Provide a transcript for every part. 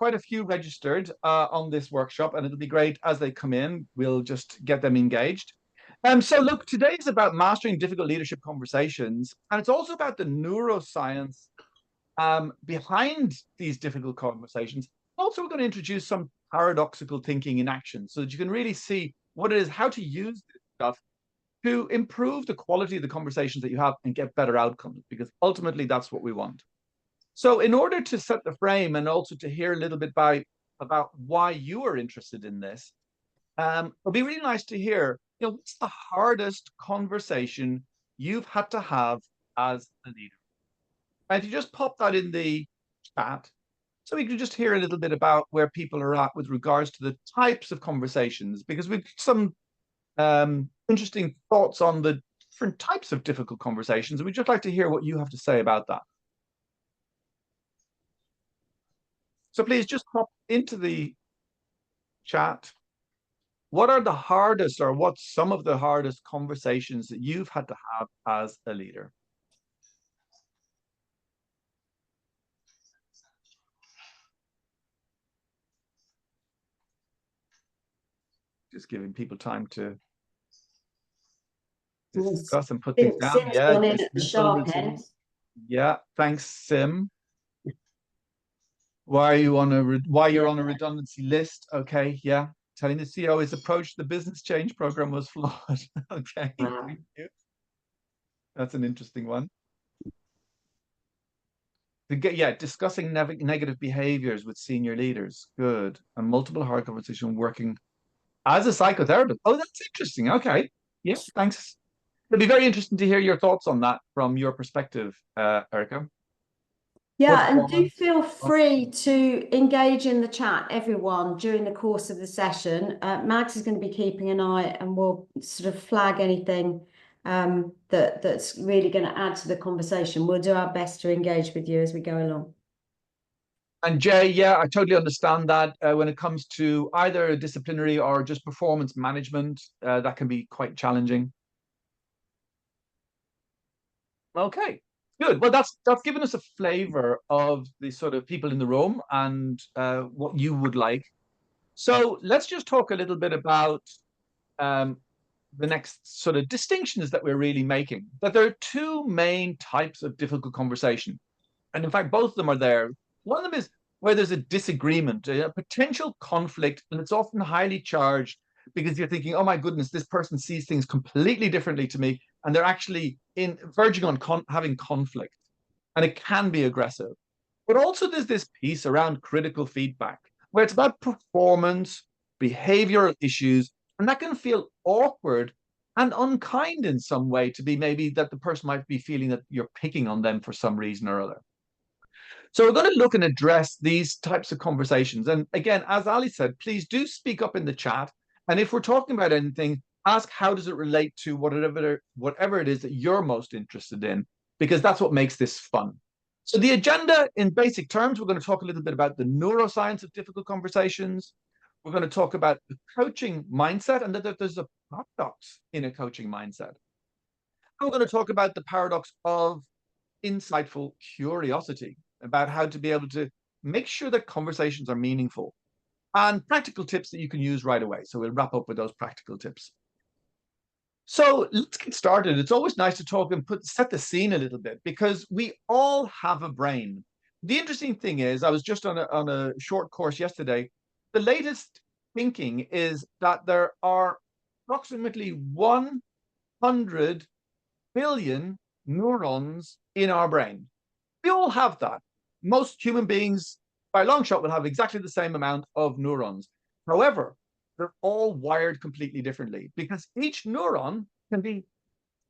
quite a few registered on this workshop, and it'll be great as they come in. We'll just get them engaged. So look, today is about mastering difficult leadership conversations, and it's also about the neuroscience behind these difficult conversations. Also, we're going to introduce some paradoxical thinking in action so that you can really see what it is, how to use this stuff to improve the quality of the conversations that you have and get better outcomes, because ultimately that's what we want. So in order to set the frame and also to hear a little bit about why you are interested in this, it'll be really nice to hear, what's the hardest conversation you've had to have as a leader? And if you just pop that in the chat, so we can just hear a little bit about where people are at with regards to the types of conversations, because we've some interesting thoughts on the different types of difficult conversations. And we'd just like to hear what you have to say about that. So please just pop into the chat. What are the hardest, or what's some of the hardest conversations that you've had to have as a leader? Just giving people time to discuss and put things down. Sim's gone in at the sharp end. Yeah, thanks, Sim. Why you're on a redundancy list? Okay, yeah. Telling the CEO his approach to the business change program was flawed. Okay, thank you. That's an interesting one. Discussing negative behaviors with senior leaders. Good. And multiple hard conversation working as a psychotherapist. Oh, that's interesting. Okay. Yes, thanks. It'd be very interesting to hear your thoughts on that from your perspective, Erica. Yeah, and do feel free to engage in the chat, everyone, during the course of the session. Mags is going to be keeping an eye, and we'll sort of flag anything that's really going to add to the conversation. We'll do our best to engage with you as we go along. And Jay, yeah, I totally understand that when it comes to either disciplinary or just performance management, that can be quite challenging. Okay, good. Well, that's given us a flavor of the sort of people in the room and what you would like. So let's just talk a little bit about the next sort of distinctions that we're really making. That there are two main types of difficult conversation. And in fact, both of them are there. One of them is where there's a disagreement, a potential conflict, and it's often highly charged because you're thinking, oh my goodness, this person sees things completely differently to me, and they're actually verging on having conflict. And it can be aggressive. But also there's this piece around critical feedback, where it's about performance, behavioral issues, and that can feel awkward and unkind in some way, to be maybe that the person might be feeling that you're picking on them for some reason or other. So we're going to look and address these types of conversations. And again, as Ali said, please do speak up in the chat. And if we're talking about anything, ask how does it relate to whatever it is that you're most interested in, because that's what makes this fun. So the agenda in basic terms, we're going to talk a little bit about the neuroscience of difficult conversations. We're going to talk about the coaching mindset and that there's a paradox in a coaching mindset. And we're going to talk about the paradox of insightful curiosity, about how to be able to make sure that conversations are meaningful, and practical tips that you can use right away. So we'll wrap up with those practical tips. So let's get started. It's always nice to talk and set the scene a little bit, because we all have a brain. The interesting thing is, I was just on a short course yesterday. The latest thinking is that there are approximately 100 billion neurons in our brain. We all have that. Most human beings, by a long shot, will have exactly the same amount of neurons. However, they're all wired completely differently, because each neuron can be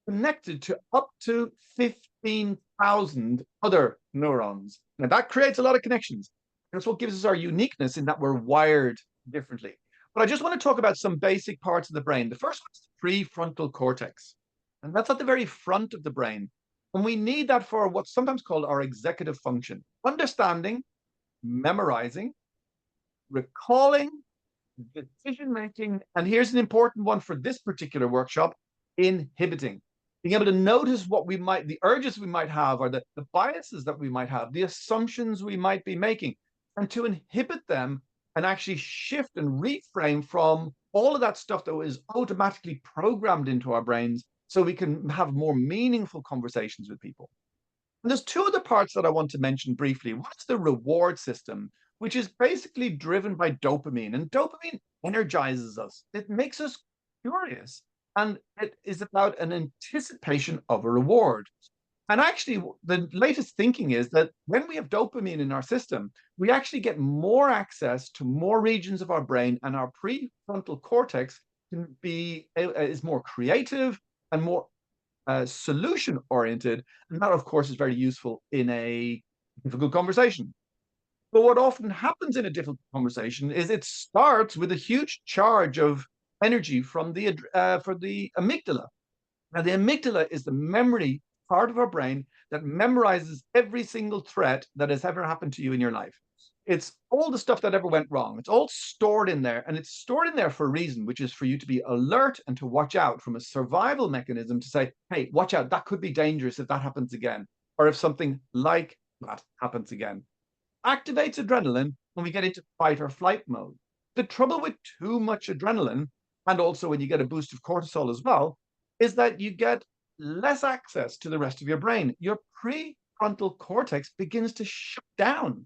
connected to up to 15,000 other neurons. Now, that creates a lot of connections. That's what gives us our uniqueness, in that we're wired differently. But I just want to talk about some basic parts of the brain. The first one is the prefrontal cortex. And that's at the very front of the brain. And we need that for what's sometimes called our executive function: understanding, memorizing, recalling, decision-making, and here's an important one for this particular workshop: inhibiting. Being able to notice the urges we might have, or the biases that we might have, the assumptions we might be making, and to inhibit them and actually shift and reframe from all of that stuff that is automatically programmed into our brains so we can have more meaningful conversations with people. And there's two other parts that I want to mention briefly. One's the reward system, which is basically driven by dopamine. And dopamine energizes us, it makes us curious. And it is about an anticipation of a reward. And actually, the latest thinking is that when we have dopamine in our system, we actually get more access to more regions of our brain, and our prefrontal cortex can be is more creative and more solution oriented. And that, of course, is very useful in a difficult conversation. But what often happens in a difficult conversation is it starts with a huge charge of energy from for the amygdala. Now, the amygdala is the memory part of our brain that memorizes every single threat that has ever happened to you in your life. It's all the stuff that ever went wrong. It's all stored in there, and it's stored in there for a reason, which is for you to be alert and to watch out, from a survival mechanism to say, hey, watch out, that could be dangerous if that happens again, or if something like that happens again. Activates adrenaline when we get into fight or flight mode. The trouble with too much adrenaline, and also when you get a boost of cortisol as well, is that you get less access to the rest of your brain. Your prefrontal cortex begins to shut down.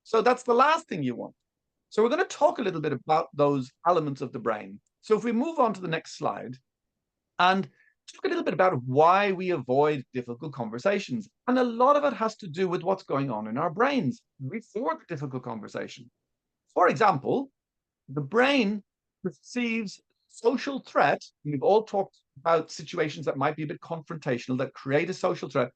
So that's the last thing you want. So we're going to talk a little bit about those elements of the brain. So if we move on to the next slide and talk a little bit about why we avoid difficult conversations. And a lot of it has to do with what's going on in our brains before the difficult conversation. For example, the brain perceives social threat. We've all talked about situations that might be a bit confrontational, that create a social threat.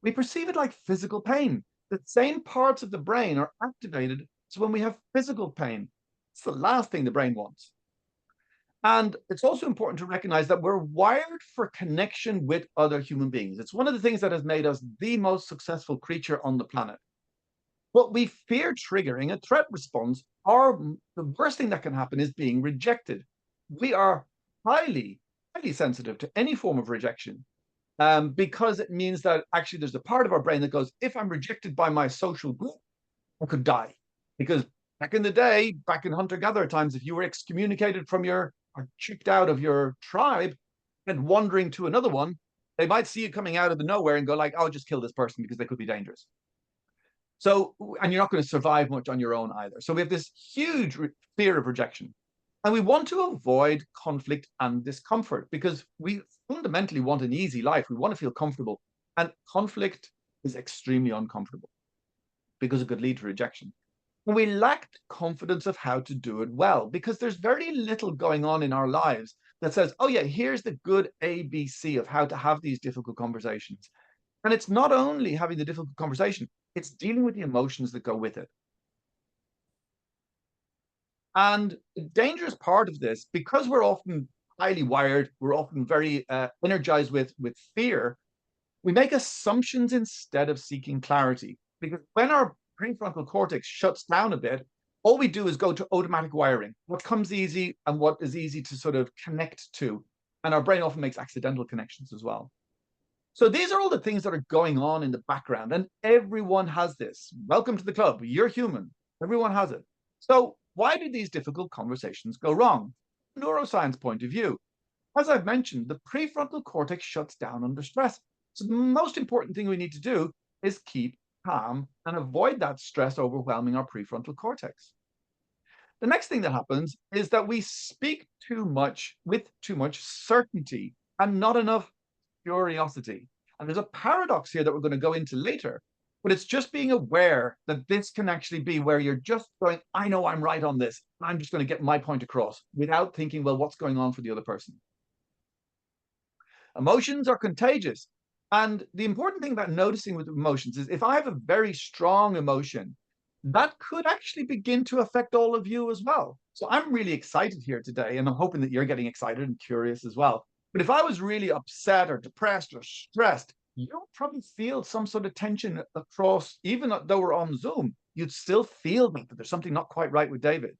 We perceive it like physical pain. The same parts of the brain are activated. So when we have physical pain, it's the last thing the brain wants. And it's also important to recognize that we're wired for connection with other human beings. It's one of the things that has made us the most successful creature on the planet. But we fear triggering a threat response, or the worst thing that can happen is being rejected. We are highly, highly sensitive to any form of rejection, because it means that actually there's a part of our brain that goes, if I'm rejected by my social group, I could die. Because back in the day, back in hunter-gatherer times, if you were excommunicated from your, or kicked out of your tribe and wandering to another one, they might see you coming out of the nowhere and go like, oh, just kill this person because they could be dangerous. So, and you're not going to survive much on your own either. So we have this huge fear of rejection. And we want to avoid conflict and discomfort because we fundamentally want an easy life. We want to feel comfortable. And conflict is extremely uncomfortable because it could lead to rejection. And we lack confidence of how to do it well because there's very little going on in our lives that says, oh, yeah, here's the good ABC of how to have these difficult conversations. And it's not only having the difficult conversation, it's dealing with the emotions that go with it. And the dangerous part of this, because we're often highly wired, we're often very energized with fear, we make assumptions instead of seeking clarity. Because when our prefrontal cortex shuts down a bit, all we do is go to automatic wiring, what comes easy and what is easy to sort of connect to. And our brain often makes accidental connections as well. So these are all the things that are going on in the background, and everyone has this. Welcome to the club. You're human. Everyone has it. So why do these difficult conversations go wrong? Neuroscience point of view. As I've mentioned, the prefrontal cortex shuts down under stress. So the most important thing we need to do is keep calm and avoid that stress overwhelming our prefrontal cortex. The next thing that happens is that we speak too much with too much certainty and not enough curiosity. And there's a paradox here that we're going to go into later, but it's just being aware that this can actually be where you're just going, I know I'm right on this. I'm just going to get my point across without thinking, well, what's going on for the other person? Emotions are contagious. And the important thing about noticing with emotions is if I have a very strong emotion, that could actually begin to affect all of you as well. So I'm really excited here today, and I'm hoping that you're getting excited and curious as well. But if I was really upset or depressed or stressed, you'll probably feel some sort of tension across, even though we're on Zoom, you'd still feel that there's something not quite right with David.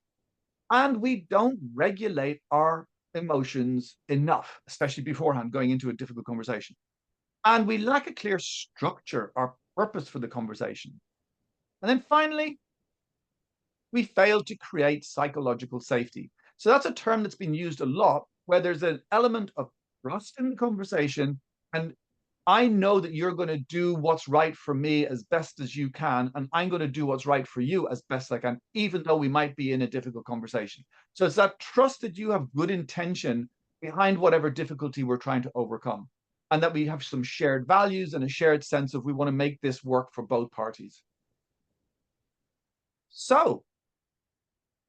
And we don't regulate our emotions enough, especially beforehand going into a difficult conversation. And we lack a clear structure or purpose for the conversation. And then finally, we fail to create psychological safety. So that's a term that's been used a lot, where there's an element of trust in the conversation, and I know that you're going to do what's right for me as best as you can, and I'm going to do what's right for you as best I can, even though we might be in a difficult conversation. So it's that trust that you have good intention behind whatever difficulty we're trying to overcome, and that we have some shared values and a shared sense of we want to make this work for both parties. So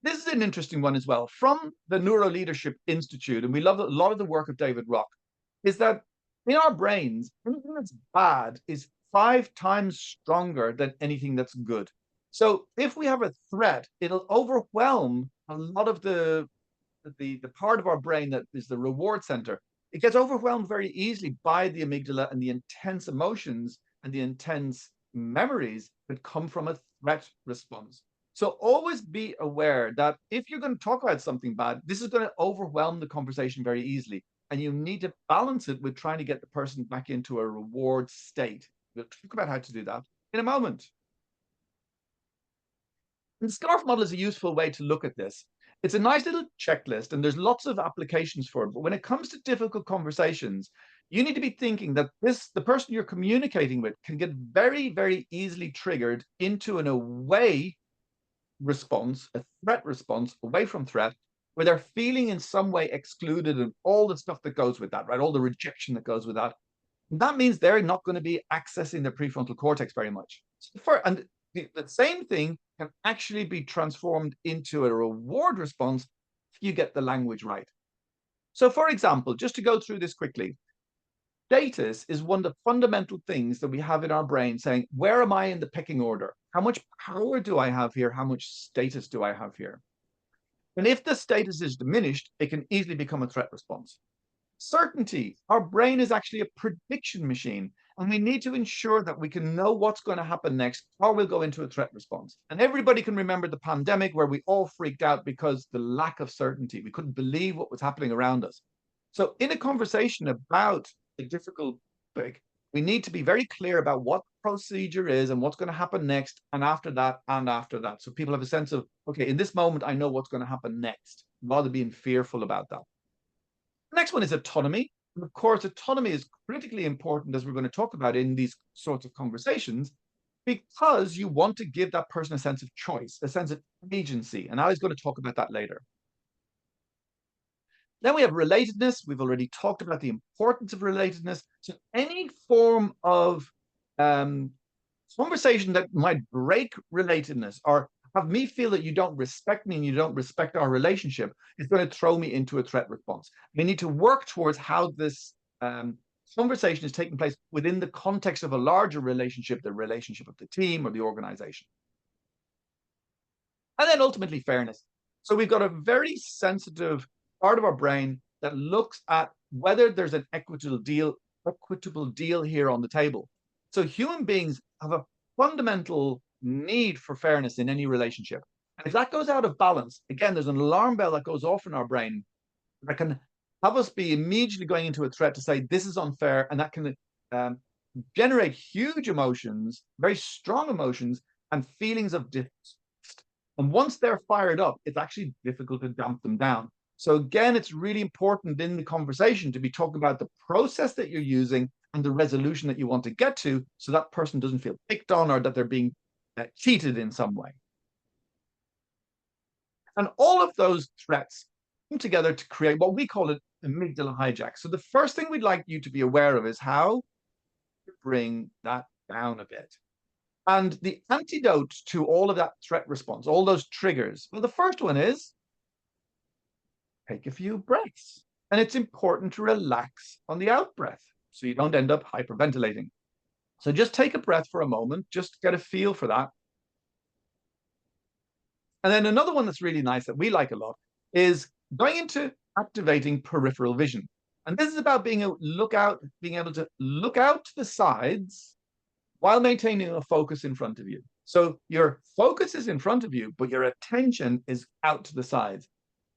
this is an interesting one as well from the Neuro Leadership Institute, and we love a lot of the work of David Rock, is that in our brains, anything that's bad is 5 times stronger than anything that's good. So if we have a threat, it'll overwhelm a lot of the part of our brain that is the reward center. It gets overwhelmed very easily by the amygdala and the intense emotions and the intense memories that come from a threat response. So always be aware that if you're going to talk about something bad, this is going to overwhelm the conversation very easily. And you need to balance it with trying to get the person back into a reward state. We'll talk about how to do that in a moment. And the SCARF model is a useful way to look at this. It's a nice little checklist, and there's lots of applications for it. But when it comes to difficult conversations, you need to be thinking that the person you're communicating with can get very, very easily triggered into an away response, a threat response, away from threat, where they're feeling in some way excluded and all the stuff that goes with that, right? All the rejection that goes with that. And that means they're not going to be accessing the prefrontal cortex very much. And the same thing can actually be transformed into a reward response if you get the language right. So, for example, just to go through this quickly, status is one of the fundamental things that we have in our brain saying, where am I in the pecking order? How much power do I have here? How much status do I have here? And if the status is diminished, it can easily become a threat response. Certainty, our brain is actually a prediction machine, and we need to ensure that we can know what's going to happen next, or we'll go into a threat response. And everybody can remember the pandemic where we all freaked out because the lack of certainty. We couldn't believe what was happening around us. So in a conversation about a difficult topic, we need to be very clear about what the procedure is and what's going to happen next, and after that, and after that. So people have a sense of, okay, in this moment, I know what's going to happen next, rather than being fearful about that. The next one is autonomy. And of course, autonomy is critically important, as we're going to talk about in these sorts of conversations, because you want to give that person a sense of choice, a sense of agency. And I was going to talk about that later. Then we have relatedness. We've already talked about the importance of relatedness. So any form of conversation that might break relatedness or have me feel that you don't respect me and you don't respect our relationship is going to throw me into a threat response. We need to work towards how this conversation is taking place within the context of a larger relationship, the relationship of the team or the organization. And then ultimately fairness. So we've got a very sensitive part of our brain that looks at whether there's an equitable deal here on the table. So human beings have a fundamental need for fairness in any relationship. And if that goes out of balance, again, there's an alarm bell that goes off in our brain that can have us be immediately going into a threat to say, this is unfair. And that can generate huge emotions, very strong emotions, and feelings of disgust. And once they're fired up, it's actually difficult to damp them down. So again, it's really important in the conversation to be talking about the process that you're using and the resolution that you want to get to, so that person doesn't feel picked on or that they're being cheated in some way. And all of those threats come together to create what we call an amygdala hijack. So the first thing we'd like you to be aware of is how to bring that down a bit. And the antidote to all of that threat response, all those triggers, well, the first one is take a few breaths. And it's important to relax on the out breath so you don't end up hyperventilating. So just take a breath for a moment, just get a feel for that. And then another one that's really nice that we like a lot is going into activating peripheral vision. And this is about being able to look out to the sides while maintaining a focus in front of you. So your focus is in front of you, but your attention is out to the sides.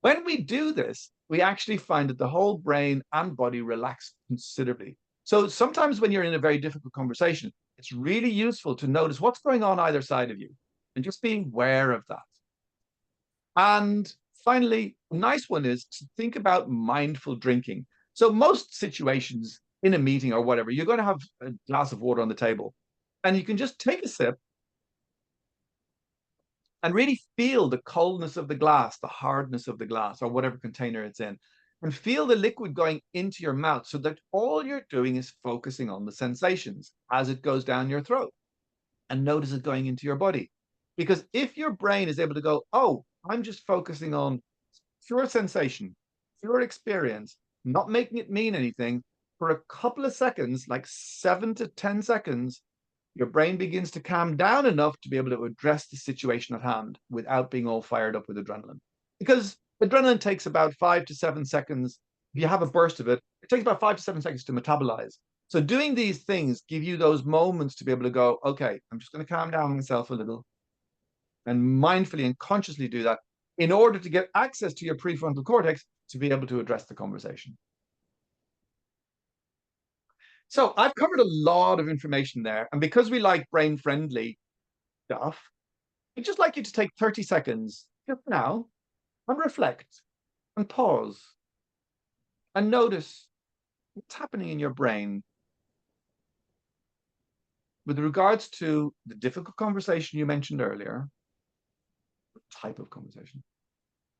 When we do this, we actually find that the whole brain and body relax considerably. So sometimes when you're in a very difficult conversation, it's really useful to notice what's going on either side of you and just being aware of that. And finally, a nice one is to think about mindful drinking. So most situations in a meeting or whatever, you're going to have a glass of water on the table, and you can just take a sip and really feel the coldness of the glass, the hardness of the glass, or whatever container it's in, and feel the liquid going into your mouth so that all you're doing is focusing on the sensations as it goes down your throat, and notice it going into your body. Because if your brain is able to go, oh, I'm just focusing on pure sensation, pure experience, not making it mean anything, for a couple of seconds, like 7 to 10 seconds, your brain begins to calm down enough to be able to address the situation at hand without being all fired up with adrenaline. Because adrenaline takes about 5 to 7 seconds. If you have a burst of it, it takes about 5 to 7 seconds to metabolize. So doing these things give you those moments to be able to go, okay, I'm just going to calm down myself a little and mindfully and consciously do that in order to get access to your prefrontal cortex to be able to address the conversation. So I've covered a lot of information there. And because we like brain friendly stuff, I'd just like you to take 30 seconds just now and reflect and pause and notice what's happening in your brain with regards to the difficult conversation you mentioned earlier, the type of conversation,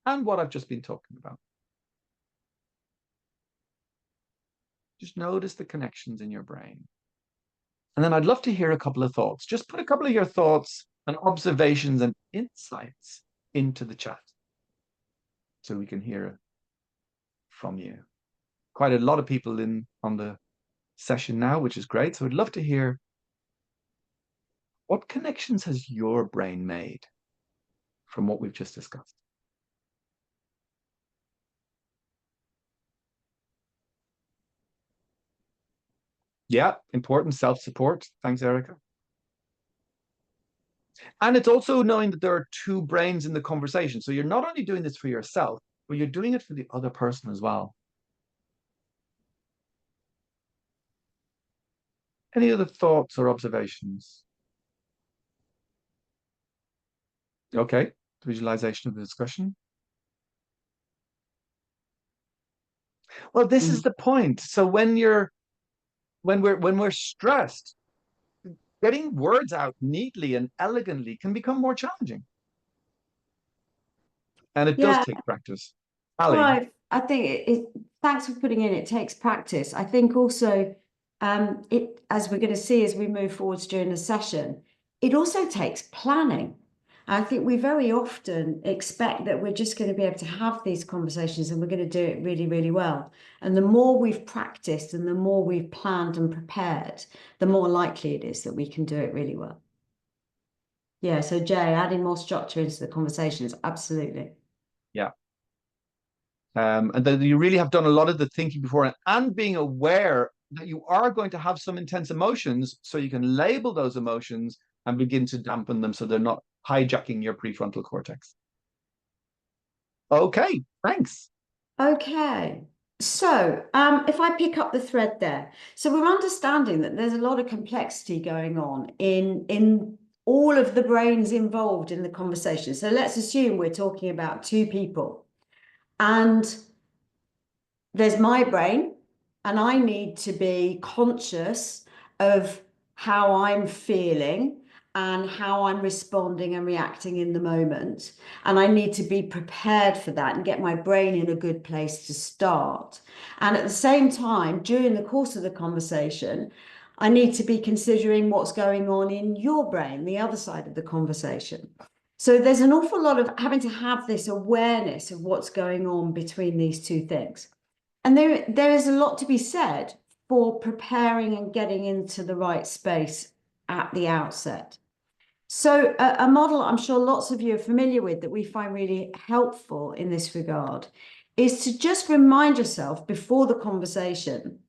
and what I've just been talking about. Just notice the connections in your brain. And then I'd love to hear a couple of thoughts. Just put a couple of your thoughts and observations and insights into the chat so we can hear it from you. Quite a lot of people in on the session now, which is great. So I'd love to hear, what connections has your brain made from what we've just discussed? Yeah, important self-support. Thanks, Erica. And it's also knowing that there are two brains in the conversation. So you're not only doing this for yourself, but you're doing it for the other person as well. Any other thoughts or observations? Okay, visualization of the discussion. Well, this is the point. So when we're stressed, getting words out neatly and elegantly can become more challenging. And it does Yeah, take practice. Ali. well, I think thanks for putting in, it takes practice. I think also, as we're going to see as we move forwards during the session, it also takes planning. I think we very often expect that we're just going to be able to have these conversations and we're going to do it really, really well. And the more we've practiced and the more we've planned and prepared, the more likely it is that we can do it really well. Yeah, so Jay, adding more structure into the conversations, absolutely. Yeah. And that you really have done a lot of the thinking before and being aware that you are going to have some intense emotions, so you can label those emotions and begin to dampen them so they're not hijacking your prefrontal cortex. Okay, thanks. Okay. So, if I pick up the thread there, so we're understanding that there's a lot of complexity going on in all of the brains involved in the conversation. So let's assume we're talking about two people, and there's my brain, and I need to be conscious of how I'm feeling and how I'm responding and reacting in the moment. And I need to be prepared for that and get my brain in a good place to start. And at the same time, during the course of the conversation, I need to be considering what's going on in your brain, the other side of the conversation. So there's an awful lot of having to have this awareness of what's going on between these two things. And there is a lot to be said for preparing and getting into the right space at the outset. So a model I'm sure lots of you are familiar with that we find really helpful in this regard is to just remind yourself before the conversation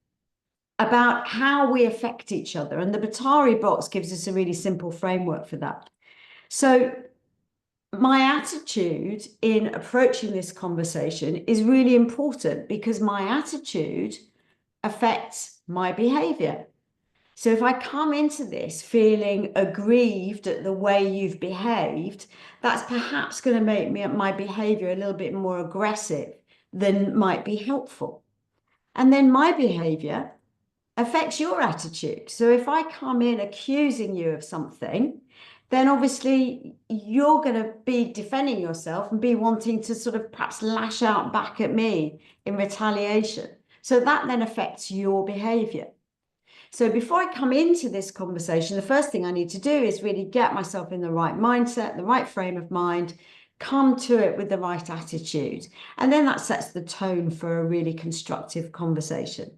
about how we affect each other. And the Batari box gives us a really simple framework for that. So my attitude in approaching this conversation is really important because my attitude affects my behavior. So if I come into this feeling aggrieved at the way you've behaved, that's perhaps going to make my behavior a little bit more aggressive than might be helpful. And then my behavior affects your attitude. So if I come in accusing you of something, then obviously you're going to be defending yourself and be wanting to sort of perhaps lash out back at me in retaliation. So that then affects your behavior. So before I come into this conversation, the first thing I need to do is really get myself in the right mindset, the right frame of mind, come to it with the right attitude. And then that sets the tone for a really constructive conversation.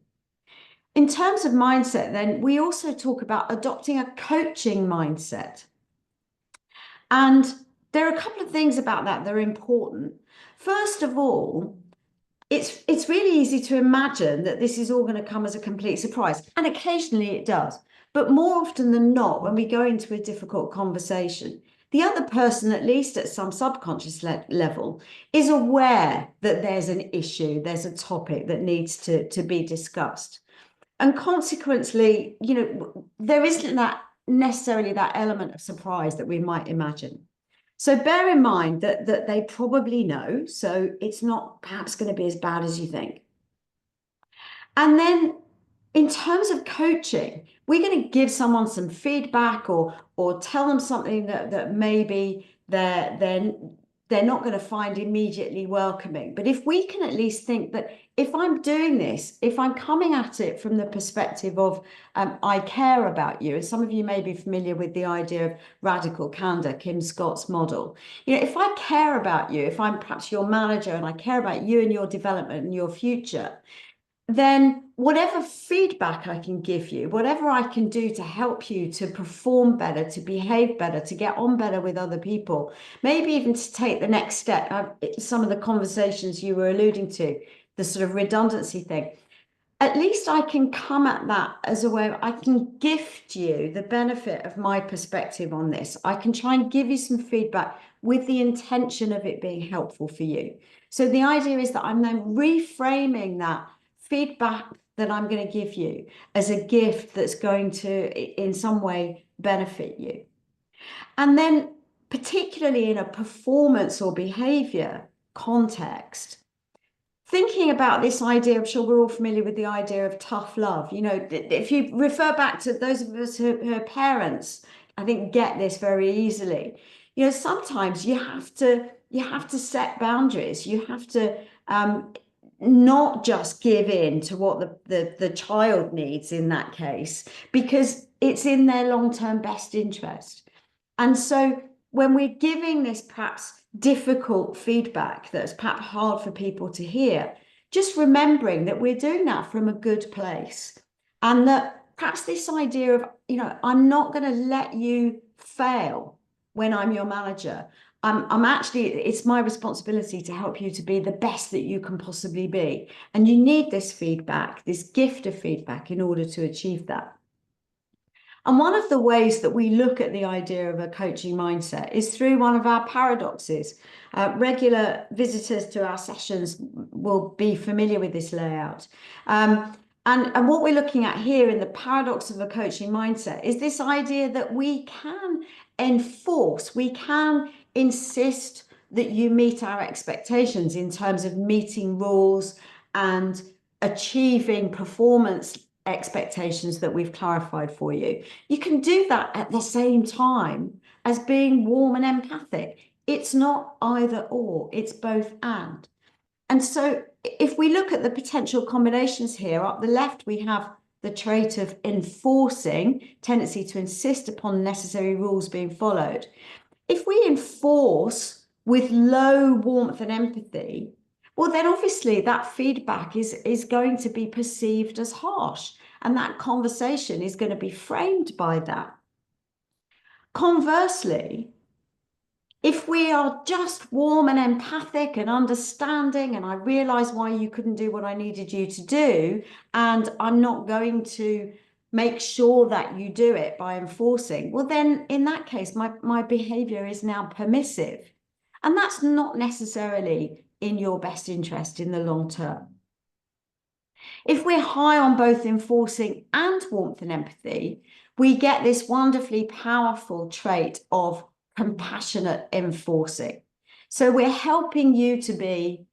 In terms of mindset, then we also talk about adopting a coaching mindset. And there are a couple of things about that are important. First of all, it's really easy to imagine that this is all going to come as a complete surprise, and occasionally it does. But more often than not, when we go into a difficult conversation, the other person, at least at some subconscious level, is aware that there's an issue, there's a topic that needs to be discussed. And consequently, there isn't that necessarily that element of surprise that we might imagine. So bear in mind that they probably know, so it's not perhaps going to be as bad as you think. And then in terms of coaching, we're going to give someone some feedback or tell them something that maybe they're not going to find immediately welcoming. But if we can at least think that if I'm doing this, if I'm coming at it from the perspective of I care about you, and some of you may be familiar with the idea of radical candor, Kim Scott's model. If I care about you, if I'm perhaps your manager and I care about you and your development and your future, then whatever feedback I can give you, whatever I can do to help you to perform better, to behave better, to get on better with other people, maybe even to take the next step. Some of the conversations you were alluding to, the sort of redundancy thing, at least I can come at that as a way of, I can gift you the benefit of my perspective on this. I can try and give you some feedback with the intention of it being helpful for you. So the idea is that I'm then reframing that feedback that I'm going to give you as a gift that's going to, in some way, benefit you. And then, particularly in a performance or behavior context, thinking about this idea, I'm sure we're all familiar with the idea of tough love. If you refer back to those of us who are parents, I think get this very easily. Sometimes you have to set boundaries. You have to not just give in to what the child needs in that case, because it's in their long-term best interest. And so when we're giving this perhaps difficult feedback that's perhaps hard for people to hear, just remembering that we're doing that from a good place, and that perhaps this idea of, I'm not going to let you fail when I'm your manager. I'm actually, it's my responsibility to help you to be the best that you can possibly be. And you need this feedback, this gift of feedback in order to achieve that. And one of the ways that we look at the idea of a coaching mindset is through one of our paradoxes. Regular visitors to our sessions will be familiar with this layout. And what we're looking at here in the paradox of a coaching mindset is this idea that we can enforce, we can insist that you meet our expectations in terms of meeting rules and achieving performance expectations that we've clarified for you. You can do that at the same time as being warm and empathic. It's not either or, it's both and. And so if we look at the potential combinations here, up the left, we have the trait of enforcing, tendency to insist upon necessary rules being followed. If we enforce with low warmth and empathy, well, then obviously that feedback is going to be perceived as harsh, and that conversation is going to be framed by that. Conversely, if we are just warm and empathic and understanding, and I realize why you couldn't do what I needed you to do, and I'm not going to make sure that you do it by enforcing, well, then in that case, my behavior is now permissive. And that's not necessarily in your best interest in the long term. If we're high on both enforcing and warmth and empathy, we get this wonderfully powerful trait of compassionate enforcing. So we're helping you to be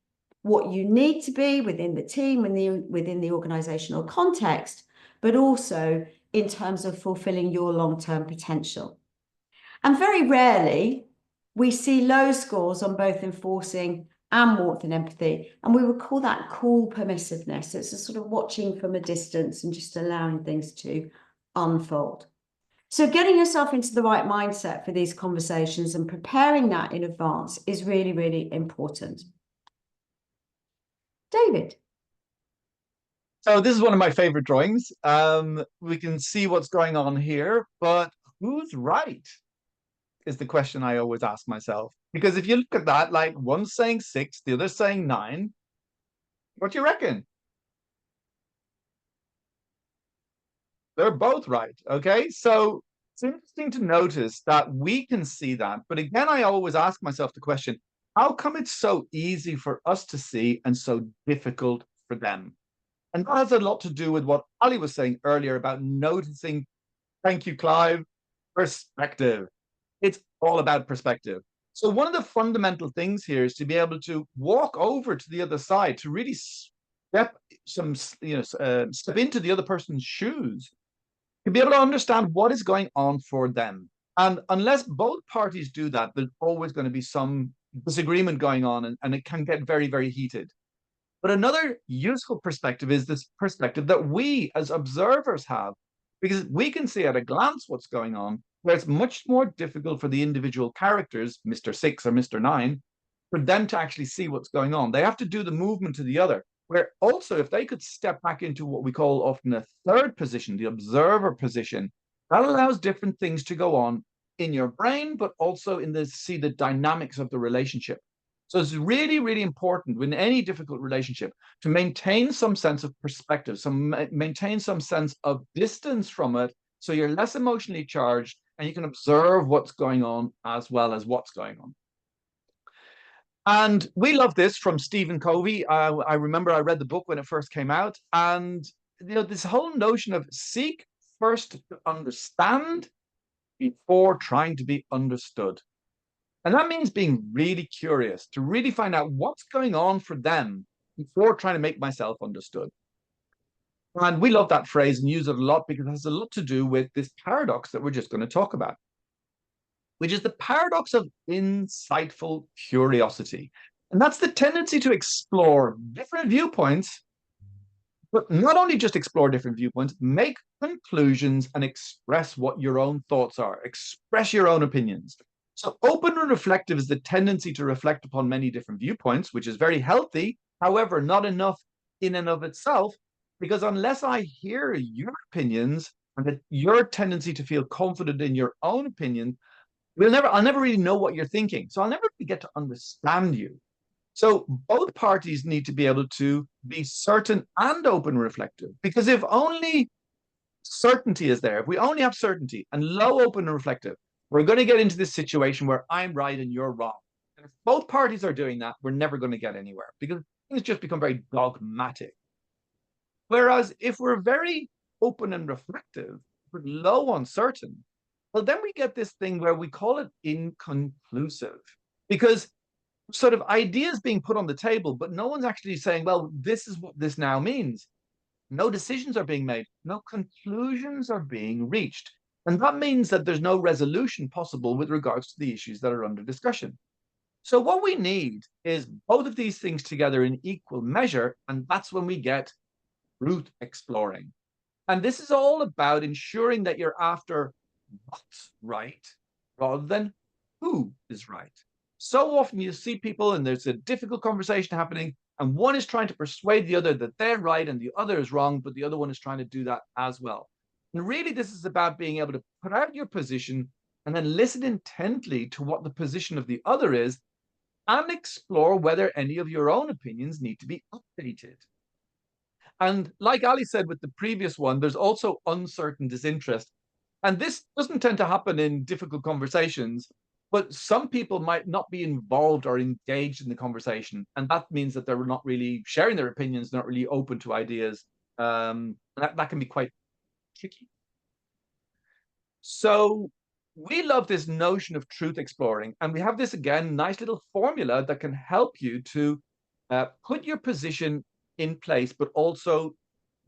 what you need to be within the team, within the organizational context, but also in terms of fulfilling your long-term potential. And very rarely we see low scores on both enforcing and warmth and empathy. And we would call that cool permissiveness. It's a sort of watching from a distance and just allowing things to unfold. So getting yourself into the right mindset for these conversations and preparing that in advance is really, really important. David. So this is one of my favorite drawings. We can see what's going on here, but who's right is the question I always ask myself. Because if you look at that, like one's saying 6, the other's saying 9, what do you reckon? They're both right. Okay. So it's interesting to notice that we can see that. But again, I always ask myself the question, how come it's so easy for us to see and so difficult for them? And that has a lot to do with what Ali was saying earlier about noticing, thank you, Clive, perspective. It's all about perspective. So one of the fundamental things here is to be able to walk over to the other side, to really step step into the other person's shoes, to be able to understand what is going on for them. And unless both parties do that, there's always going to be some disagreement going on, and it can get very, very heated. But another useful perspective is this perspective that we as observers have, because we can see at a glance what's going on, where it's much more difficult for the individual characters, Mr. 6 or Mr. 9, for them to actually see what's going on. They have to do the movement to the other. Where also, if they could step back into what we call often a third position, the observer position, that allows different things to go on in your brain, but also in the see the dynamics of the relationship. So it's really, really important in any difficult relationship to maintain some sense of perspective, maintain some sense of distance from it, so you're less emotionally charged and you can observe what's going on as well as what's going on. And we love this from Stephen Covey. I remember I read the book when it first came out, and this whole notion of seek first to understand before trying to be understood. And that means being really curious to really find out what's going on for them before trying to make myself understood. And we love that phrase and use it a lot because it has a lot to do with this paradox that we're just going to talk about, which is the paradox of insightful curiosity. And that's the tendency to explore different viewpoints, but not only just explore different viewpoints, make conclusions and express what your own thoughts are, express your own opinions. So open and reflective is the tendency to reflect upon many different viewpoints, which is very healthy. However, not enough in and of itself, because unless I hear your opinions and your tendency to feel confident in your own opinion, I'll never really know what you're thinking. So I'll never really get to understand you. So both parties need to be able to be certain and open reflective, because if only certainty is there, if we only have certainty and low open and reflective, we're going to get into this situation where I'm right and you're wrong. And if both parties are doing that, we're never going to get anywhere because things just become very dogmatic. Whereas if we're very open and reflective, but low uncertain, well, then we get this thing where we call it inconclusive, because sort of ideas being put on the table, but no one's actually saying, well, this is what this now means. No decisions are being made, no conclusions are being reached. And that means that there's no resolution possible with regards to the issues that are under discussion. So what we need is both of these things together in equal measure, and that's when we get truth exploring. And this is all about ensuring that you're after what's right rather than who is right. So often you see people and there's a difficult conversation happening, and one is trying to persuade the other that they're right and the other is wrong, but the other one is trying to do that as well. And really, this is about being able to put out your position and then listen intently to what the position of the other is and explore whether any of your own opinions need to be updated. And like Ali said with the previous one, there's also uncertain disinterest. And this doesn't tend to happen in difficult conversations. but some people might not be involved or engaged in the conversation, and that means that they're not really sharing their opinions, not really open to ideas. That can be quite tricky. So we love this notion of truth exploring, and we have this again nice little formula that can help you to put your position in place, but also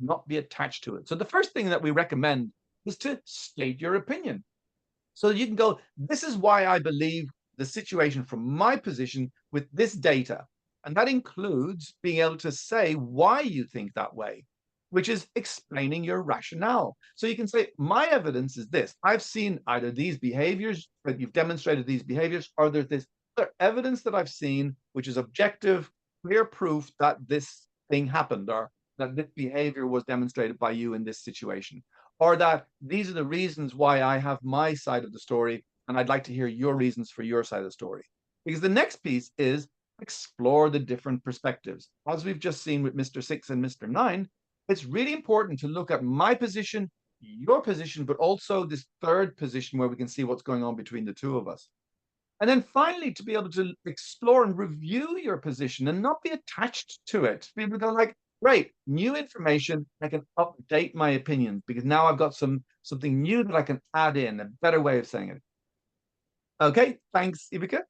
not be attached to it. So the first thing that we recommend is to state your opinion. So you can go, this is why I believe the situation from my position with this data. And that includes being able to say why you think that way, which is explaining your rationale. So you can say, my evidence is this. I've seen either these behaviors, that you've demonstrated these behaviors, or there's this other evidence that I've seen, which is objective, clear proof that this thing happened, or that this behavior was demonstrated by you in this situation, or that these are the reasons why I have my side of the story, and I'd like to hear your reasons for your side of the story. Because the next piece is explore the different perspectives. As we've just seen with Mr. 6 and Mr. 9, it's really important to look at my position, your position, but also this third position where we can see what's going on between the two of us. And then finally, to be able to explore and review your position and not be attached to it. People go like, great, new information, I can update my opinion because now I've got something new that I can add in, a better way of saying it. Okay, thanks, Ivica.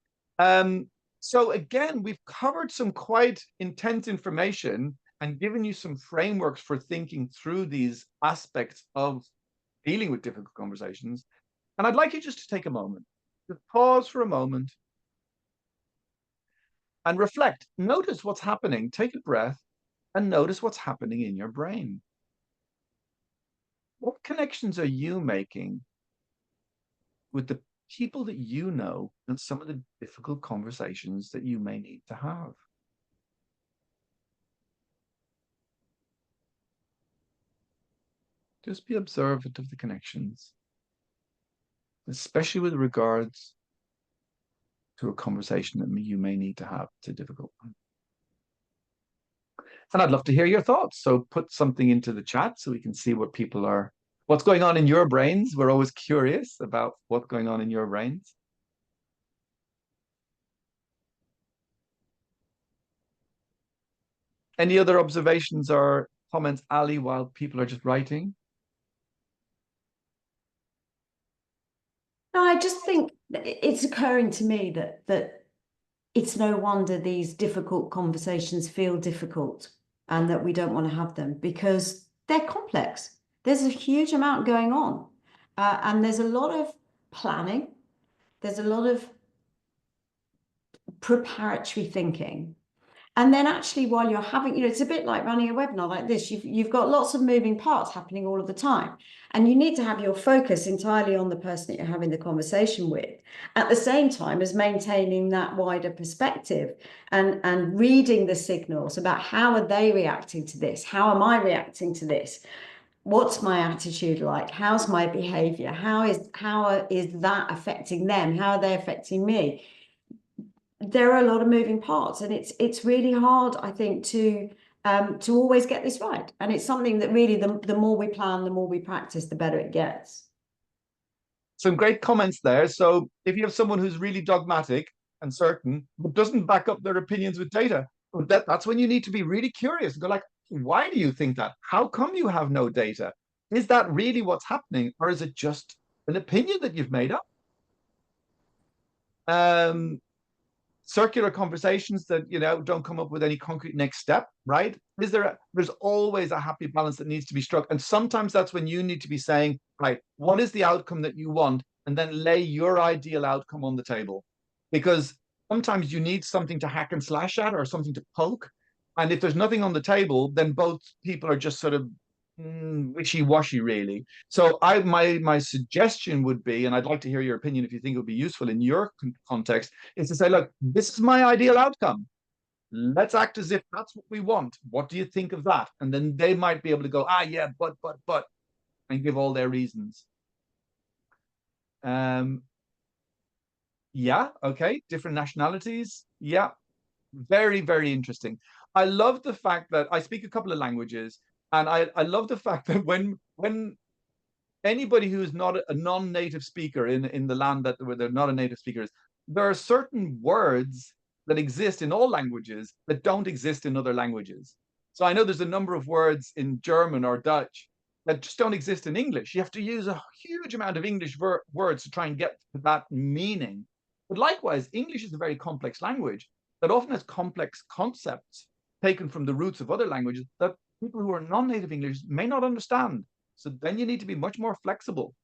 So again, we've covered some quite intense information and given you some frameworks for thinking through these aspects of dealing with difficult conversations. And I'd like you just to take a moment, to pause for a moment and reflect. Notice what's happening. Take a breath and notice what's happening in your brain. What connections are you making with the people that you know and some of the difficult conversations that you may need to have? Just be observant of the connections, especially with regards to a conversation that you may need to have. It's a difficult one. And I'd love to hear your thoughts. So put something into the chat so we can see what's going on in your brains. We're always curious about what's going on in your brains. Any other observations or comments, Ali, while people are just writing? No, I just think it's occurring to me that it's no wonder these difficult conversations feel difficult and that we don't want to have them because they're complex. There's a huge amount going on, and there's a lot of planning. There's a lot of preparatory thinking. And then actually while you're having, it's a bit like running a webinar like this, you've got lots of moving parts happening all of the time. And you need to have your focus entirely on the person that you're having the conversation with, at the same time as maintaining that wider perspective and reading the signals about how are they reacting to this? How am I reacting to this? What's my attitude like? How's my behavior? How is that affecting them? How are they affecting me? There are a lot of moving parts, and it's really hard, I think, to always get this right. And it's something that really, the more we plan, the more we practice, the better it gets. Some great comments there. So if you have someone who's really dogmatic and certain, but doesn't back up their opinions with data, that's when you need to be really curious and go like, why do you think that? How come you have no data? Is that really what's happening? Or is it just an opinion that you've made up? Circular conversations that don't come up with any concrete next step, right? There's always a happy balance that needs to be struck, and sometimes that's when you need to be saying, right, what is the outcome that you want, and then lay your ideal outcome on the table, because sometimes you need something to hack and slash at or something to poke, and if there's nothing on the table, then both people are just sort of wishy-washy, really. So my suggestion would be, and I'd like to hear your opinion if you think it would be useful in your context, is to say, look, this is my ideal outcome. Let's act as if that's what we want. What do you think of that? And then they might be able to go, yeah, but, and give all their reasons. Yeah, okay, different nationalities. Yeah, very, very interesting. I love the fact that I speak a couple of languages, and I love the fact that when anybody who is not a non-native speaker in the land where they're not a native speaker is, there are certain words that exist in all languages that don't exist in other languages. So I know there's a number of words in German or Dutch that just don't exist in English. You have to use a huge amount of English words to try and get to that meaning. But likewise, English is a very complex language that often has complex concepts taken from the roots of other languages that people who are non-native English may not understand. So then you need to be much more flexible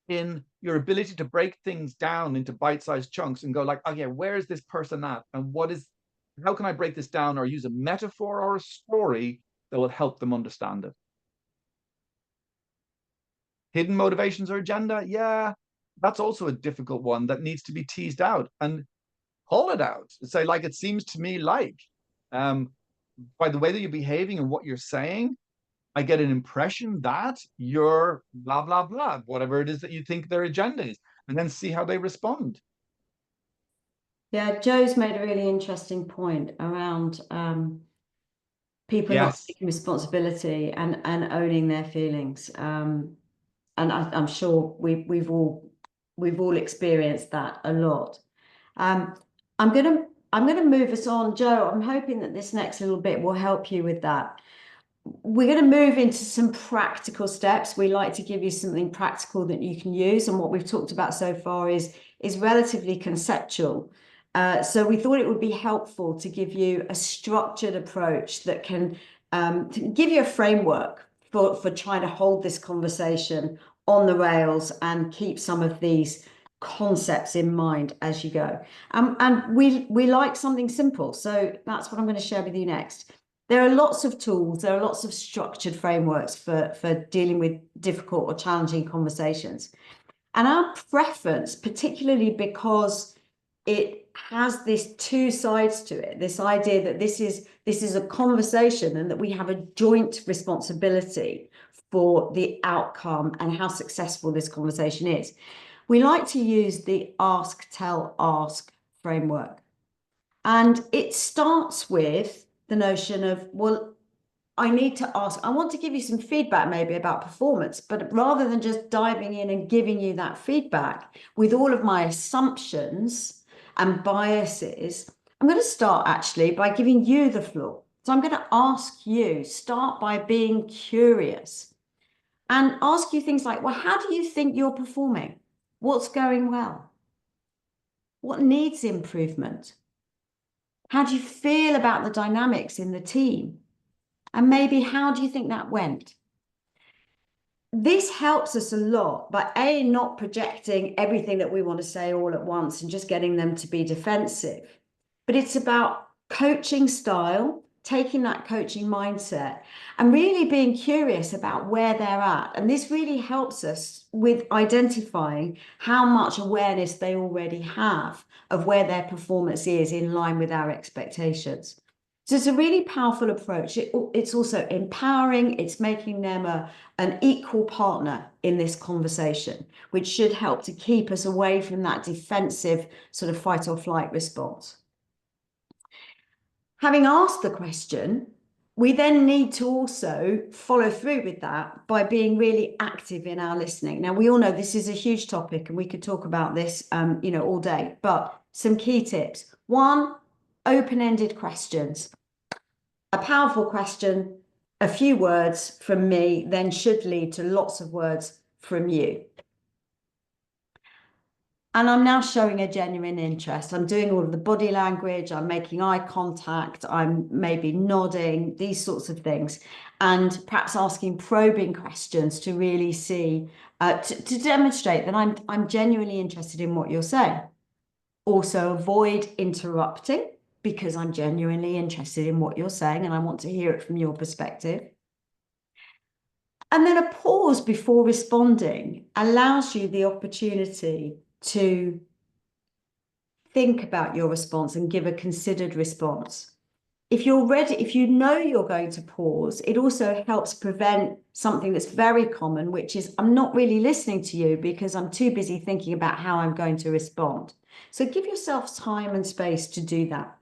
in your ability to break things down into bite-sized chunks and go like, okay, where is this person at? And how can I break this down or use a metaphor or a story that will help them understand it? Hidden motivations or agenda? Yeah, that's also a difficult one that needs to be teased out and call it out. Say, like, it seems to me like, um, by the way that you're behaving and what you're saying, I get an impression that you're blah, blah, blah, whatever it is that you think their agenda is, and then see how they respond. Yeah, Joe's made a really interesting point around people not Yes. taking responsibility and owning their feelings. And I'm sure we've all experienced that a lot. Um, I'm gonna move us on, Joe. I'm hoping that this next little bit will help you with that. We're going to move into some practical steps. We like to give you something practical that you can use, and what we've talked about so far is relatively conceptual. So we thought it would be helpful to give you a structured approach that can give you a framework for trying to hold this conversation on the rails and keep some of these concepts in mind as you go. And we like something simple, so that's what I'm going to share with you next. There are lots of tools, there are lots of structured frameworks for dealing with difficult or challenging conversations. And our preference, particularly because it has this two sides to it, this idea that this is a conversation and that we have a joint responsibility for the outcome and how successful this conversation is. We like to use the ask, tell, ask framework. And it starts with the notion of, well, I need to ask, I want to give you some feedback maybe about performance, but rather than just diving in and giving you that feedback with all of my assumptions and biases, I'm going to start actually by giving you the floor. So I'm going to ask you, start by being curious and ask you things like, well, how do you think you're performing? What's going well? What needs improvement? How do you feel about the dynamics in the team? And maybe how do you think that went? This helps us a lot by A, not projecting everything that we want to say all at once and just getting them to be defensive. But it's about coaching style, taking that coaching mindset and really being curious about where they're at. And this really helps us with identifying how much awareness they already have of where their performance is in line with our expectations. So it's a really powerful approach. It's also empowering. It's making them an equal partner in this conversation, which should help to keep us away from that defensive sort of fight or flight response. Having asked the question, we then need to also follow through with that by being really active in our listening. Now, we all know this is a huge topic and we could talk about this, all day, but some key tips. One, open-ended questions. A powerful question, a few words from me, then should lead to lots of words from you. And I'm now showing a genuine interest. I'm doing all of the body language, I'm making eye contact, I'm maybe nodding, these sorts of things, and perhaps asking probing questions to really see, to demonstrate that I'm genuinely interested in what you're saying. Also, avoid interrupting because I'm genuinely interested in what you're saying and I want to hear it from your perspective. And then a pause before responding allows you the opportunity to think about your response and give a considered response. If you're ready, if you know you're going to pause, it also helps prevent something that's very common, which is I'm not really listening to you because I'm too busy thinking about how I'm going to respond. So give yourself time and space to do that.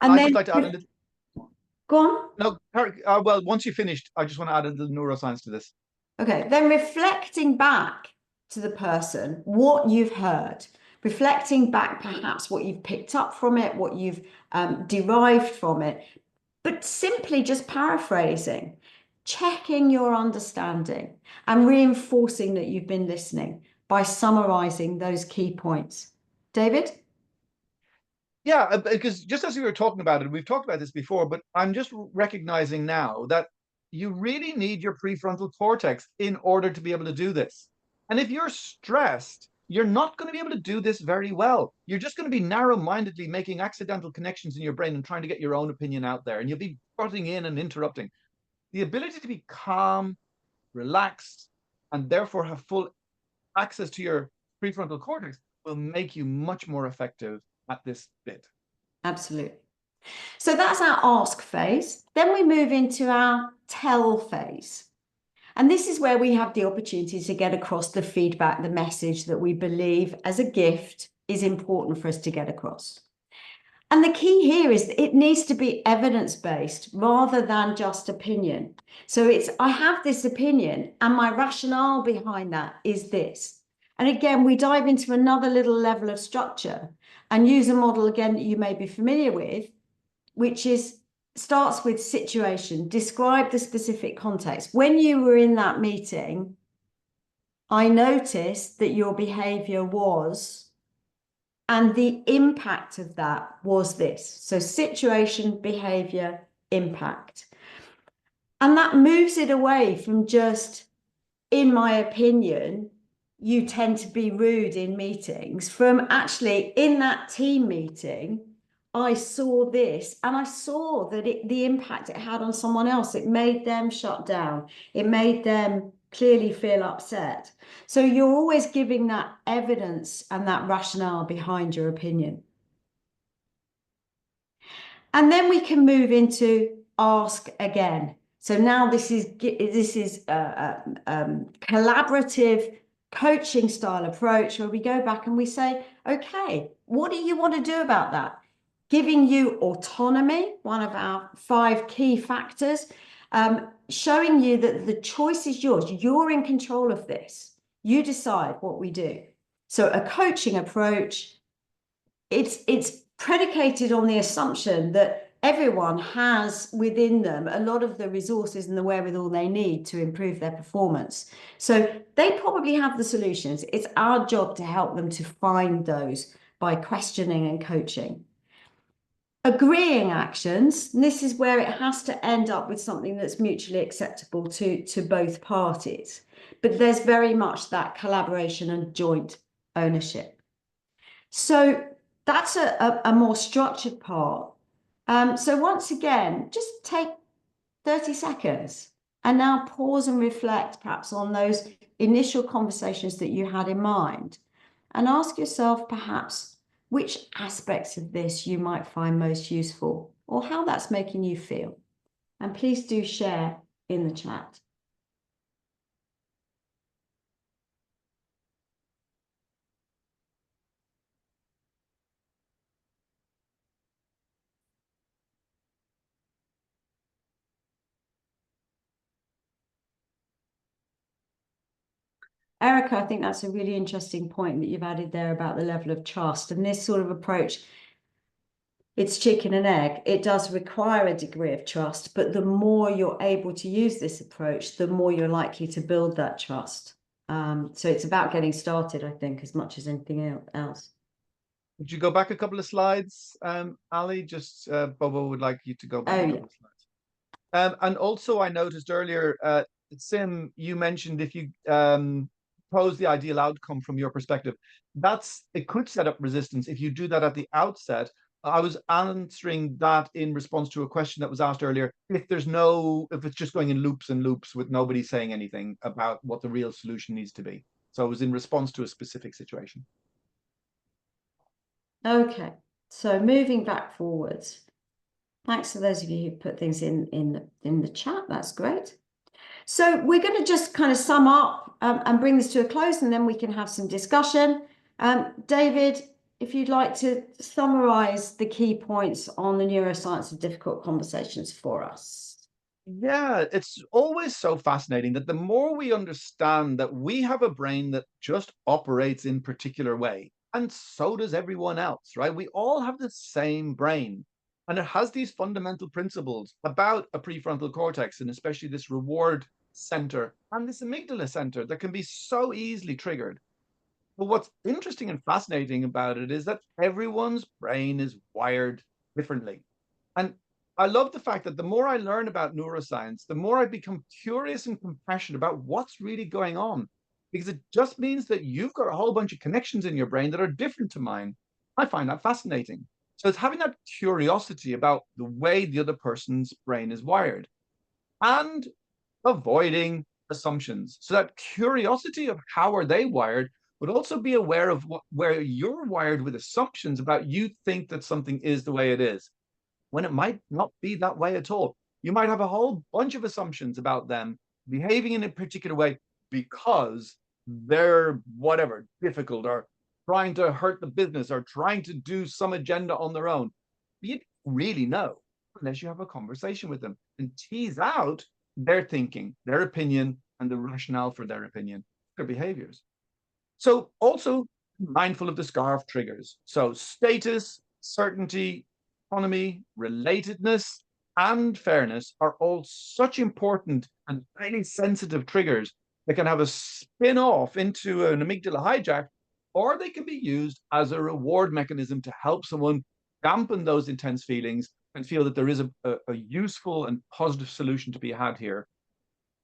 And I'd then just like to add a little. go on. No, well, once you've finished, I just want to add a little neuroscience to this. Okay, then reflecting back to the person what you've heard, reflecting back perhaps what you've picked up from it, what you've derived from it, but simply just paraphrasing, checking your understanding and reinforcing that you've been listening by summarizing those key points. David? Yeah, because just as we were talking about it, we've talked about this before, but I'm just recognizing now that you really need your prefrontal cortex in order to be able to do this. And if you're stressed, you're not going to be able to do this very well. You're just going to be narrow-mindedly making accidental connections in your brain and trying to get your own opinion out there, and you'll be butting in and interrupting. The ability to be calm, relaxed, and therefore have full access to your prefrontal cortex will make you much more effective at this bit. Absolutely. So that's our ask phase. Then we move into our tell phase. And this is where we have the opportunity to get across the feedback, the message that we believe as a gift is important for us to get across. And the key here is that it needs to be evidence-based rather than just opinion. So it's, I have this opinion and my rationale behind that is this. And again, we dive into another little level of structure and use a model again that you may be familiar with, which is starts with situation. Describe the specific context. When you were in that meeting, I noticed that your behavior was, and the impact of that was this. So situation, behavior, impact. And that moves it away from just, in my opinion, you tend to be rude in meetings, from actually in that team meeting, I saw this and I saw that the impact it had on someone else. It made them shut down. It made them clearly feel upset. So you're always giving that evidence and that rationale behind your opinion. And then we can move into ask again. So now this is collaborative coaching style approach where we go back and we say, okay, what do you want to do about that? Giving you autonomy, one of our 5 key factors, showing you that the choice is yours. You're in control of this. You decide what we do. So a coaching approach, it's predicated on the assumption that everyone has within them a lot of the resources and the wherewithal they need to improve their performance. So they probably have the solutions. It's our job to help them to find those by questioning and coaching. Agreeing actions, and this is where it has to end up with something that's mutually acceptable to both parties. But there's very much that collaboration and joint ownership. So that's a more structured part. So once again, just take 30 seconds and now pause and reflect perhaps on those initial conversations that you had in mind and ask yourself perhaps which aspects of this you might find most useful or how that's making you feel. And please do share in the chat. Erica, I think that's a really interesting point that you've added there about the level of trust. And this sort of approach, it's chicken and egg. It does require a degree of trust, but the more you're able to use this approach, the more you're likely to build that trust. So it's about getting started, I think, as much as anything else. Would you go back a couple of slides, Ali? Just Bobo would like you to go back a couple of slides. And also, I noticed earlier, Sim, you mentioned if you pose the ideal outcome from your perspective, it could set up resistance if you do that at the outset. I was answering that in response to a question that was asked earlier. If it's just going in loops and loops with nobody saying anything about what the real solution needs to be. So it was in response to a specific situation. Okay, so moving back forwards. Thanks to those of you who put things in the chat. That's great. So we're going to just kind of sum up and bring this to a close, and then we can have some discussion. David, if you'd like to summarize the key points on the neuroscience of difficult conversations for us. Yeah, it's always so fascinating that the more we understand that we have a brain that just operates in a particular way, and so does everyone else, right? We all have the same brain. And it has these fundamental principles about a prefrontal cortex, and especially this reward center and this amygdala center that can be so easily triggered. But what's interesting and fascinating about it is that everyone's brain is wired differently. And I love the fact that the more I learn about neuroscience, the more I become curious and compassionate about what's really going on. Because it just means that you've got a whole bunch of connections in your brain that are different to mine. I find that fascinating. So it's having that curiosity about the way the other person's brain is wired and avoiding assumptions. So that curiosity of how are they wired, but also be aware of where you're wired with assumptions about you think that something is the way it is when it might not be that way at all. You might have a whole bunch of assumptions about them behaving in a particular way because they're whatever, difficult or trying to hurt the business or trying to do some agenda on their own. But you don't really know unless you have a conversation with them and tease out their thinking, their opinion, and the rationale for their opinion, their behaviors. So also mindful of the scarf triggers. So status, certainty, autonomy, relatedness, and fairness are all such important and highly sensitive triggers that can have a spin off into an amygdala hijack, or they can be used as a reward mechanism to help someone dampen those intense feelings and feel that there is a useful and positive solution to be had here.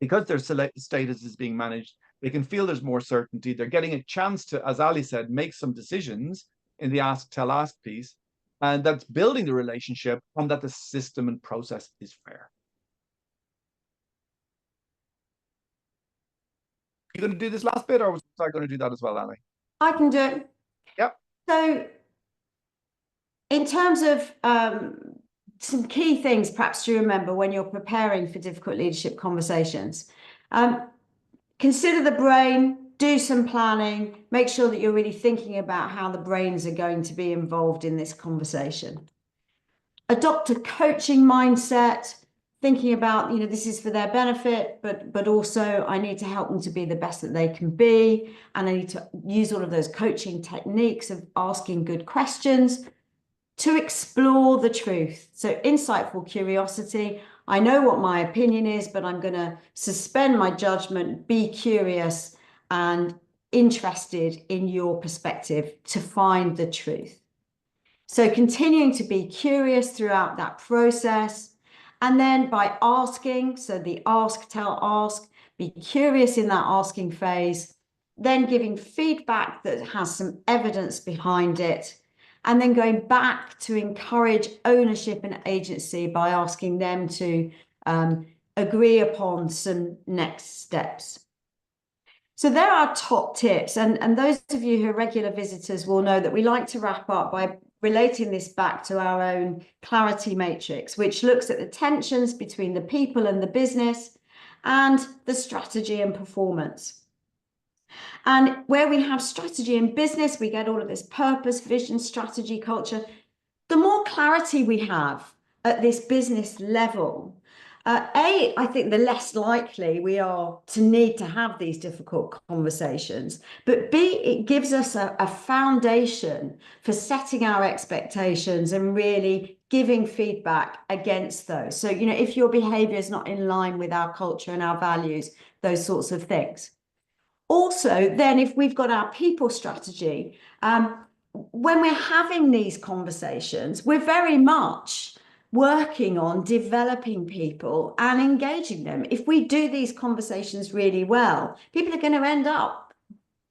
Because their status is being managed, they can feel there's more certainty. They're getting a chance to, as Ali said, make some decisions in the ask, tell, ask piece. And that's building the relationship and that the system and process is fair. You going to do this last bit, or was I going to do that as well, Ali? I can do it. Yep. So in terms of some key things perhaps to remember when you're preparing for difficult leadership conversations, consider the brain, do some planning, make sure that you're really thinking about how the brains are going to be involved in this conversation. Adopt a coaching mindset, thinking about, this is for their benefit, but also I need to help them to be the best that they can be. And I need to use all of those coaching techniques of asking good questions to explore the truth. So insightful curiosity. I know what my opinion is, but I'm going to suspend my judgment, be curious and interested in your perspective to find the truth. So continuing to be curious throughout that process. And then by asking, so the ask, tell, ask, be curious in that asking phase, then giving feedback that has some evidence behind it, and then going back to encourage ownership and agency by asking them to agree upon some next steps. So there are top tips, and those of you who are regular visitors will know that we like to wrap up by relating this back to our own clarity matrix, which looks at the tensions between the people and the business and the strategy and performance. And where we have strategy in business, we get all of this purpose, vision, strategy, culture. The more clarity we have at this business level, I think the less likely we are to need to have these difficult conversations. But B, it gives us a foundation for setting our expectations and really giving feedback against those. So, if your behavior is not in line with our culture and our values, those sorts of things. Also, then if we've got our people strategy, when we're having these conversations, we're very much working on developing people and engaging them. If we do these conversations really well, people are going to end up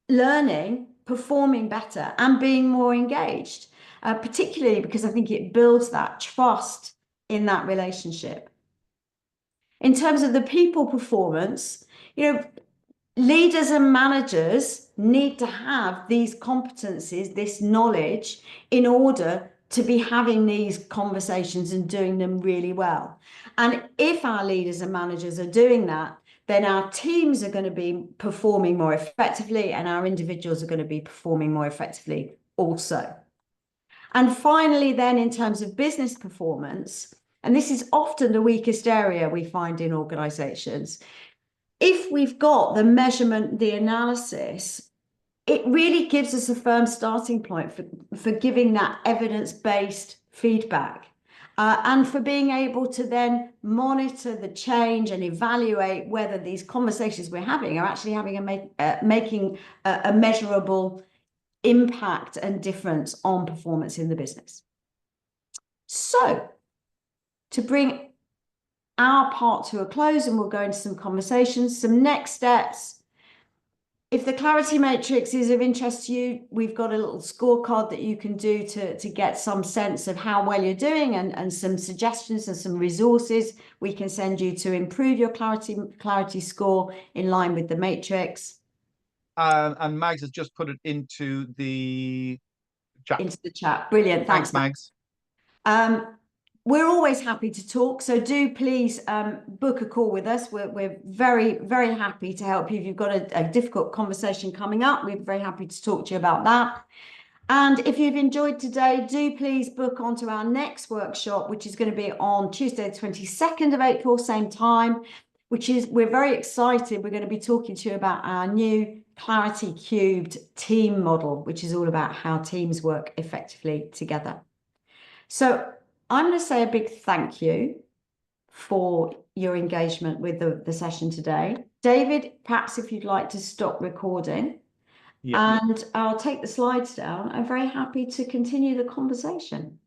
learning, performing better, and being more engaged, particularly because I think it builds that trust in that relationship. In terms of the people performance, leaders and managers need to have these competencies, this knowledge, in order to be having these conversations and doing them really well. And if our leaders and managers are doing that, then our teams are going to be performing more effectively and our individuals are going to be performing more effectively also. And finally, then in terms of business performance, and this is often the weakest area we find in organizations, if we've got the measurement, the analysis it really gives us a firm starting point for giving that evidence-based feedback. And for being able to then monitor the change and evaluate whether these conversations we're having are actually making a measurable impact and difference on performance in the business. So, to bring our part to a close, and we'll go into some conversations, some next steps. If the clarity matrix is of interest to you, we've got a little scorecard that you can do to get some sense of how well you're doing, and some suggestions and some resources we can send you to improve your clarity score in line with the matrix. And Mags has just put it into the chat. Into the chat. Brilliant. Thanks, Mags. We're always happy to talk, so do please book a call with us. We're very, very happy to help you. If you've got a difficult conversation coming up, we're very happy to talk to you about that. And if you've enjoyed today, do please book onto our next workshop, which is going to be on Tuesday, the 22nd of April, same time, we're very excited. We're going to be talking to you about our new Clarity Cubed team model, which is all about how teams work effectively together. So I'm going to say a big thank you for your engagement with the session today. David, perhaps if you'd like to stop recording. Yeah. And I'll take the slides down. I'm very happy to continue the conversation.